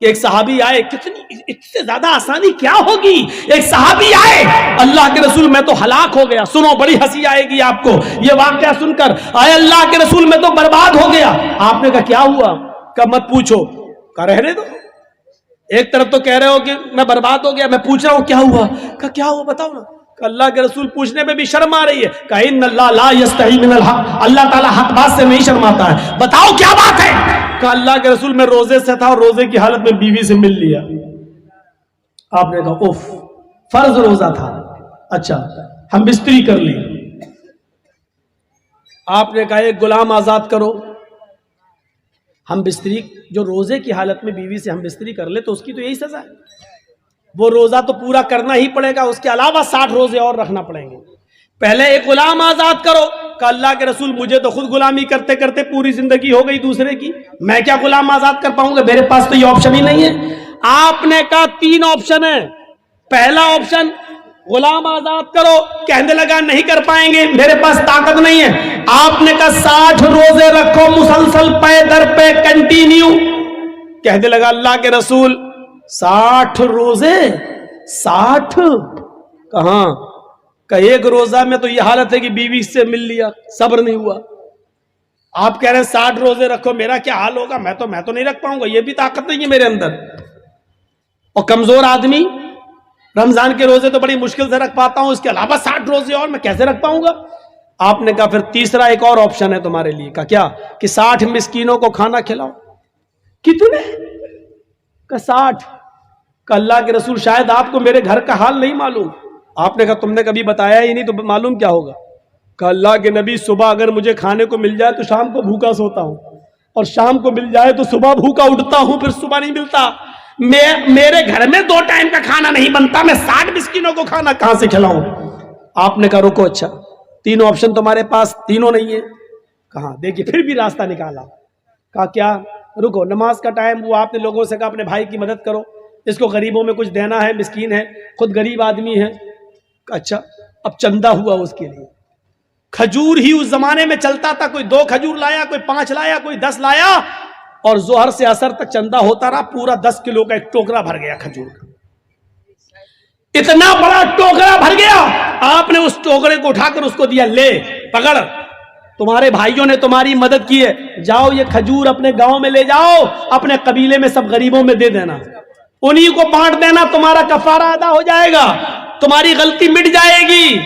کہ ایک صحابی آئے, کتنی اس سے زیادہ آسانی کیا ہوگی. ایک صحابی آئے, اللہ کے رسول میں تو ہلاک ہو گیا. سنو, بڑی ہنسی آئے گی آپ کو یہ واقعہ سن کر. آئے اللہ کے رسول میں تو برباد ہو گیا. آپ نے کہا کیا ہوا؟ کہ مت پوچھو. کہا رہنے دو. ایک طرف تو کہہ رہے ہو کہ میں برباد ہو گیا, میں پوچھ رہا ہوں کیا ہوا. کہا کیا ہوا بتاؤ نا. کہ اللہ کے رسول پوچھنے میں بھی شرم آ رہی ہے. کہ ان اللہ لا یستحی من الحق, اللہ تعالیٰ حق بات سے نہیں شرماتا ہے. بتاؤ کیا بات ہے. کہ اللہ کے رسول میں روزے سے تھا اور روزے کی حالت میں بیوی سے مل لیا. آپ نے کہا اوف, فرض روزہ تھا. اچھا, ہم بستری کر لی. آپ نے کہا ایک غلام آزاد کرو. ہم بستری, جو روزے کی حالت میں بیوی سے ہم بستری کر لے تو اس کی تو یہی سزا ہے. وہ روزہ تو پورا کرنا ہی پڑے گا, اس کے علاوہ 60 روزے اور رکھنا پڑیں گے. پہلے ایک غلام آزاد کرو. کہ اللہ کے رسول مجھے تو خود غلامی کرتے کرتے پوری زندگی ہو گئی دوسرے کی, میں کیا غلام آزاد کر پاؤں گا, میرے پاس تو یہ آپشن ہی نہیں ہے. آپ نے کہا 3 آپشن ہیں. پہلا آپشن غلام آزاد کرو. کہنے لگا نہیں کر پائیں گے, میرے پاس طاقت نہیں ہے. آپ نے کہا 60 روزے رکھو مسلسل پے در پہ کنٹینیو. کہنے لگا اللہ کے رسول 60 روزے, 60 کہاں. کہ ایک روزہ میں تو یہ حالت ہے کہ بیوی سے مل لیا, صبر نہیں ہوا. آپ کہہ رہے ہیں 60 روزے رکھو, میرا کیا حال ہوگا. میں تو نہیں رکھ پاؤں گا, یہ بھی طاقت نہیں ہے میرے اندر. اور کمزور آدمی رمضان کے روزے تو بڑی مشکل سے رکھ پاتا ہوں, اس کے علاوہ 60 روزے اور میں کیسے رکھ پاؤں گا. آپ نے کہا پھر تیسرا ایک اور آپشن ہے تمہارے لیے. کہا کیا؟ کہ 60 مسکینوں کو کھانا کھلاؤ. کتنے؟ کہ 60. کہ اللہ کے رسول شاید آپ کو میرے گھر کا حال نہیں معلوم. آپ نے کہا تم نے کبھی بتایا ہی نہیں تو معلوم کیا ہوگا. کہ اللہ کے نبی صبح اگر مجھے کھانے کو مل جائے تو شام کو بھوکا سوتا ہوں, اور شام کو مل جائے تو صبح بھوکا اٹھتا ہوں, پھر صبح نہیں ملتا. میرے گھر میں 2 ٹائم کا کھانا نہیں بنتا, میں 60 مسکینوں کو کھانا کہاں سے کھلاؤں. آپ نے کہا رکو, اچھا 3 آپشن تمہارے پاس, تینوں نہیں ہے. کہاں دیکھیے پھر بھی راستہ نکالا. کہا کیا؟ رکو, نماز کا ٹائم ہوا, آپ نے لوگوں سے کہا اپنے بھائی کی مدد کرو, اس کو غریبوں میں کچھ دینا ہے, مسکین ہے, خود غریب آدمی ہے. اچھا, اب چندہ ہوا اس کے لیے. کھجور ہی اس زمانے میں چلتا تھا, کوئی 2 کھجور لایا, کوئی 5 لایا, کوئی 10 لایا, اور ظہر سے عصر تک چندہ ہوتا رہا. پورا 10 کلو کا ایک ٹوکرا بھر گیا کھجور کا. اتنا بڑا ٹوکرا بھر گیا. آپ نے اس ٹوکرے کو اٹھا کر اس کو دیا, لے پکڑ, تمہارے بھائیوں نے تمہاری مدد کی ہے, جاؤ یہ کھجور اپنے گاؤں میں لے جاؤ, اپنے قبیلے میں سب غریبوں میں دے دینا, انہی کو بانٹ دینا, تمہارا کفارہ ادا ہو جائے گا, تمہاری غلطی مٹ جائے گی,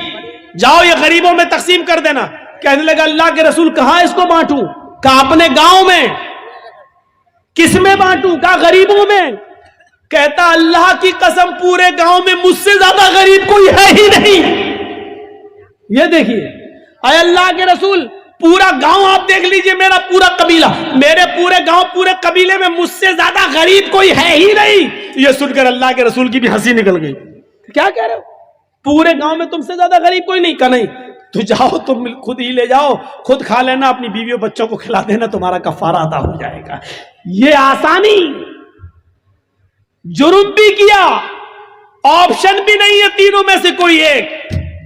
جاؤ یہ غریبوں میں تقسیم کر دینا. کہنے لگا اللہ کے رسول کہاں اس کو بانٹوں. کہا اپنے گاؤں میں. کس میں بانٹوں؟ کہا غریبوں میں. کہتا اللہ کی قسم پورے گاؤں میں مجھ سے زیادہ غریب کوئی ہے ہی نہیں. یہ دیکھیے, اے اللہ کے رسول پورا گاؤں آپ دیکھ لیجئے, میرا پورا قبیلہ, میرے پورے گاؤں پورے قبیلے میں مجھ سے زیادہ غریب کوئی ہے ہی نہیں. یہ سن کر اللہ کے رسول کی بھی ہنسی نکل گئی. کیا کہہ رہے ہو؟ پورے گاؤں میں تم سے زیادہ غریب کوئی نہیں. کہا نہیں, تو جاؤ تم خود ہی لے جاؤ, خود کھا لینا, اپنی بیویوں بچوں کو کھلا دینا, تمہارا کفارہ ادا ہو جائے گا. یہ آسانی. جرم بھی کیا, آپشن بھی نہیں ہے تینوں میں سے کوئی ایک,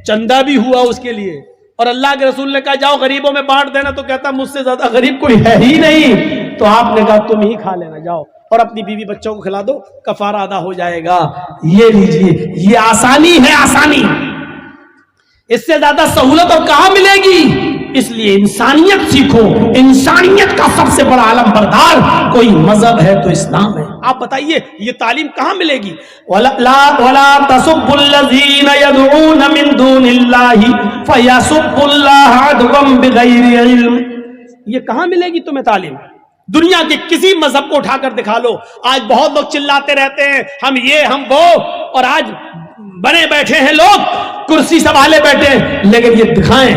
چندہ بھی ہوا اس کے لیے, اور اللہ کے رسول نے کہا جاؤ غریبوں میں بانٹ دینا, تو کہتا مجھ سے زیادہ غریب کوئی ہے ہی نہیں. تو آپ نے کہا تم ہی کھا لینا, جاؤ اور اپنی بیوی بچوں کو کھلا دو, کفارہ ادا ہو جائے گا. یہ لیجیے, یہ آسانی ہے, آسانی. اس سے زیادہ سہولت اور کہاں ملے گی. اس لیے انسانیت سیکھو. انسانیت کا سب سے بڑا علم بردار کوئی مذہب ہے تو اسلام ہے. آپ بتائیے یہ تعلیم کہاں ملے گی. وَلَا تَسُبُّوا الَّذِينَ يَدْعُونَ مِن دُونِ اللَّهِ فَيَسُبُّوا اللَّهَ عَدْوًا بِغَيْرِ عِلْمٍ. یہ کہاں ملے گی تمہیں تعلیم. دنیا کے کسی مذہب کو اٹھا کر دکھا لو. آج بہت لوگ چلاتے رہتے ہیں ہم یہ ہم وہ, اور آج بنے بیٹھے ہیں لوگ, کرسی سنبھالے بیٹھے ہیں, لیکن یہ دکھائیں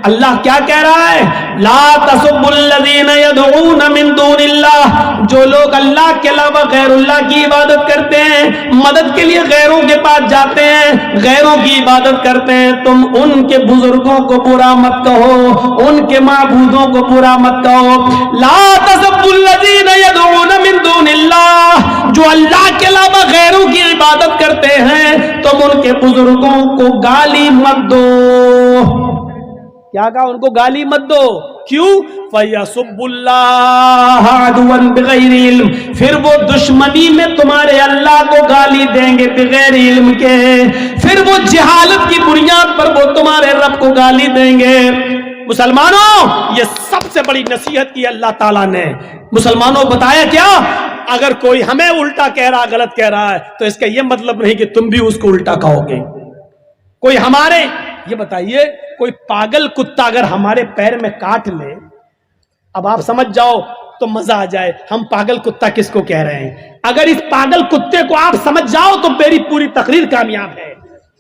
اللہ کیا کہہ رہا ہے. لا تسبوا الذین يدعون من دون اللہ, جو لوگ اللہ کے علاوہ غیر اللہ کی عبادت کرتے ہیں, مدد کے لیے غیروں کے پاس جاتے ہیں, غیروں کی عبادت کرتے ہیں, تم ان کے بزرگوں کو برا مت کہو, ان کے معبودوں کو برا مت کہو. لا تسبوا الذین يدعون من دون اللہ, جو اللہ کے علاوہ غیروں کی عبادت کرتے ہیں تم ان کے بزرگوں کو گالی مت دو. کیا کہا؟ ان کو گالی مت دو. کیوں؟ فَيَسُبُّ اللَّهَ عَدْوًا بِغَيْرِ عِلْمٍ، پھر وہ دشمنی میں تمہارے اللہ کو گالی دیں گے بغیر علم کے، پھر وہ جہالت کی بنیاد پر وہ تمہارے رب کو گالی دیں گے. مسلمانوں، یہ سب سے بڑی نصیحت کی اللہ تعالیٰ نے مسلمانوں بتایا. کیا؟ اگر کوئی ہمیں الٹا کہہ رہا، غلط کہہ رہا ہے، تو اس کا یہ مطلب نہیں کہ تم بھی اس کو الٹا کہو گے. کوئی ہمارے، یہ بتائیے، کوئی پاگل کتا اگر ہمارے پیر میں کاٹ لے، اب آپ سمجھ جاؤ تو مزہ آ جائے ہم پاگل کتا کس کو کہہ رہے ہیں. اگر اس پاگل کتے کو آپ سمجھ جاؤ تو میری پوری تقریر کامیاب ہے،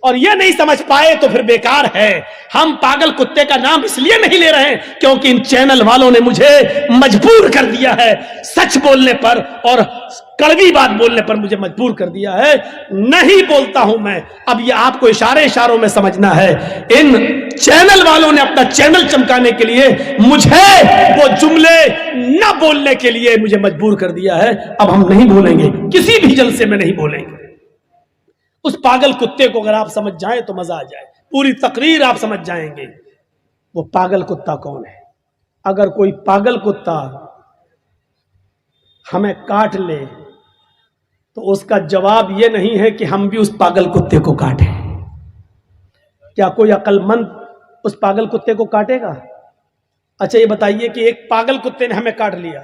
اور یہ نہیں سمجھ پائے تو پھر بیکار ہے. ہم پاگل کتے کا نام اس لیے نہیں لے رہے ہیں کیونکہ ان چینل والوں نے مجھے مجبور کر دیا ہے، سچ بولنے پر اور کڑوی بات بولنے پر مجھے مجبور کر دیا ہے. نہیں بولتا ہوں میں. اب یہ آپ کو اشاروں میں سمجھنا ہے. ان چینل والوں نے اپنا چینل چمکانے کے لیے مجھے وہ جملے نہ بولنے کے لیے مجھے مجبور کر دیا ہے. اب ہم نہیں بولیں گے، کسی بھی جلسے میں نہیں بولیں گے. اس پاگل کتے کو اگر آپ سمجھ جائیں تو مزہ آ جائے، پوری تقریر آپ سمجھ جائیں گے. وہ پاگل کتا کون ہے؟ اگر کوئی پاگل کتا ہمیں کاٹ لے تو اس کا جواب یہ نہیں ہے کہ ہم بھی اس پاگل کتے کو کاٹیں. کیا کوئی عقل مند اس پاگل کتے کو کاٹے گا؟ اچھا یہ بتائیے کہ ایک پاگل کتے نے ہمیں کاٹ لیا،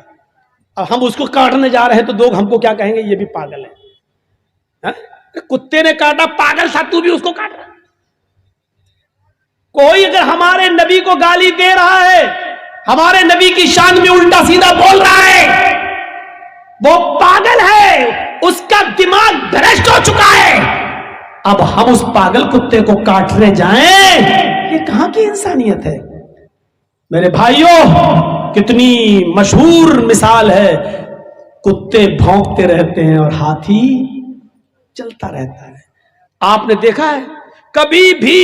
اب ہم اس کو کاٹنے جا رہے ہیں تو لوگ ہم کو کیا کہیں گے؟ یہ بھی پاگل ہے. کتے نے کاٹا، پاگل تھا تو بھی اس کو کاٹ رہا. کوئی اگر ہمارے نبی کو گالی دے رہا ہے، ہمارے نبی کی شان میں الٹا سیدھا بول رہا ہے، وہ پاگل ہے، اس کا دماغ بھرشٹ ہو چکا ہے. اب ہم اس پاگل کتے کو کاٹنے جائیں، یہ کہاں کی انسانیت ہے؟ میرے بھائیوں، کتنی مشہور مثال ہے. کتے بھونکتے رہتے ہیں اور ہاتھی چلتا رہتا ہے. آپ نے دیکھا ہے کبھی بھی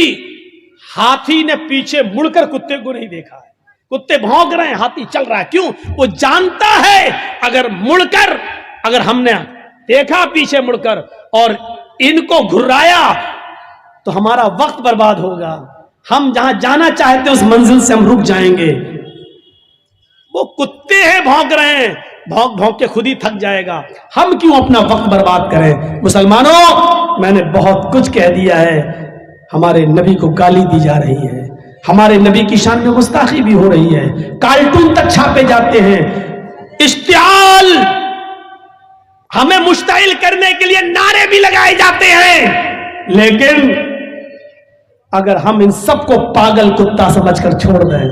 ہاتھی نے پیچھے مڑ کر کتے کو نہیں دیکھا ہے. کتے بھونک رہے ہیں، ہاتھی چل رہا ہے. کیوں؟ وہ جانتا ہے اگر مڑ کر، اگر ہم نے دیکھا پیچھے مڑ کر اور ان کو گھرایا تو ہمارا وقت برباد ہوگا. ہم جہاں جانا چاہتے اس منزل سے ہم رک جائیں گے. وہ کتے ہیں، بھونک رہے ہیں، بھونک بھونک کے خود ہی تھک جائے گا. ہم کیوں اپنا وقت برباد کریں؟ مسلمانوں، میں نے بہت کچھ کہہ دیا ہے. ہمارے نبی کو گالی دی جا رہی ہے، ہمارے نبی کی شان میں گستاخی بھی ہو رہی ہے، کارٹون تک چھاپے جاتے ہیں، اشتعال، ہمیں مشتعل کرنے کے لیے نعرے بھی لگائے جاتے ہیں. لیکن اگر ہم ان سب کو پاگل کتا سمجھ کر چھوڑ دیں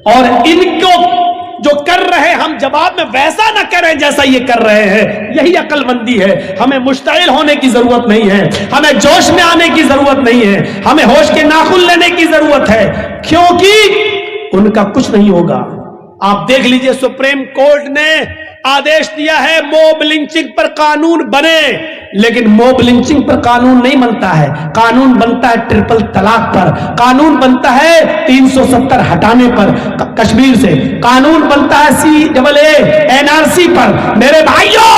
اور ان کو جو کر رہے ہم جواب میں ویسا نہ کریں جیسا یہ کر رہے ہیں، یہی عقل مندی ہے. ہمیں مشتعل ہونے کی ضرورت نہیں ہے، ہمیں جوش میں آنے کی ضرورت نہیں ہے، ہمیں ہوش کے ناخن لینے کی ضرورت ہے، کیونکہ ان کا کچھ نہیں ہوگا. آپ دیکھ لیجئے سپریم کورٹ نے آدیش دیا ہے موب لنچنگ پر قانون بنے، لیکن موب لنچنگ پر قانون نہیں بنتا ہے. قانون بنتا ہے ٹرپل طلاق پر، قانون بنتا ہے 370 ہٹانے پر کشمیر سے، قانون بنتا ہے CAA NRC پر. میرے بھائیوں،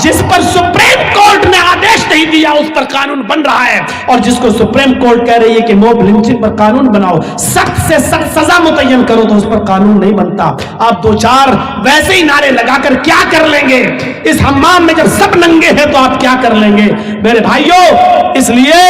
جس پر سپریم کورٹ نے آدیش نہیں دیا اس پر قانون بن رہا ہے، اور جس کو سپریم کورٹ کہہ رہی ہے کہ موب لنچنگ پر قانون بناؤ، سخت سے سخت سزا متعین کرو، تو اس پر قانون نہیں بنتا. آپ دو چار ویسے ہی نعرے لگا کر کیا کر لیں گے؟ اس حمام میں جب سب ننگے ہیں تو آپ کیا کر لیں گے؟ میرے بھائیوں، اس لیے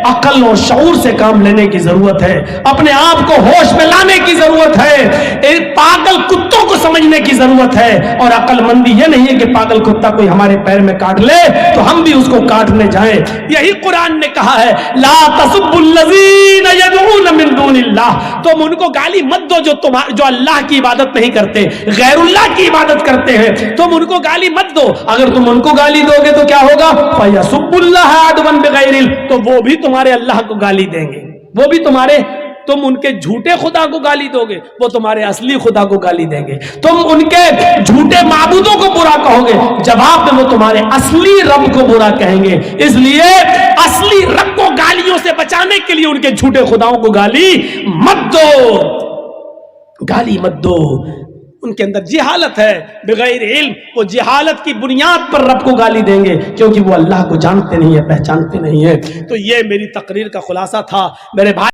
عقل اور شعور سے کام لینے کی ضرورت ہے، اپنے آپ کو ہوش میں لانے کی ضرورت ہے، پاگل کتوں کو سمجھنے کی ضرورت ہے. اور عقل مندی یہ نہیں ہے کہ پاگل کتا کوئی ہمارے پیر میں کاٹ لے تو ہم بھی اس کو کاٹنے جائیں. یہی قرآن نے کہا ہے، لا تسبوا الذین یدعون من دون اللہ، تم ان کو گالی مت دو جو اللہ کی عبادت نہیں کرتے، غیر اللہ کی عبادت کرتے ہیں. تم ان کو گالی مت دو. اگر تم ان کو گالی دو گے تو کیا ہوگا؟ فَيَسُبُّ اللَّهَ عَدْوًا بِغَيْرِ عِلْمٍ، تو وہ بھی تمہارے اللہ کو گالی دیں گے. وہ بھی تم ان کے جھوٹے خدا کو گالی دو گے، وہ تمہارے اصلی خدا کو گالی دیں گے. تم ان کے جھوٹے معبودوں کو برا کہو گے، جواب میں وہ تمہارے اصلی رب کو برا کہیں گے. اس لیے اصلی رب کو گالیوں سے بچانے کے لیے ان کے جھوٹے خداؤں کو گالی مت دو، گالی مت دو. ان کے اندر جہالت ہے بغیر علم، وہ جہالت کی بنیاد پر رب کو گالی دیں گے کیونکہ وہ اللہ کو جانتے نہیں ہیں، پہچانتے نہیں ہیں. تو یہ میری تقریر کا خلاصہ تھا میرے بھائی.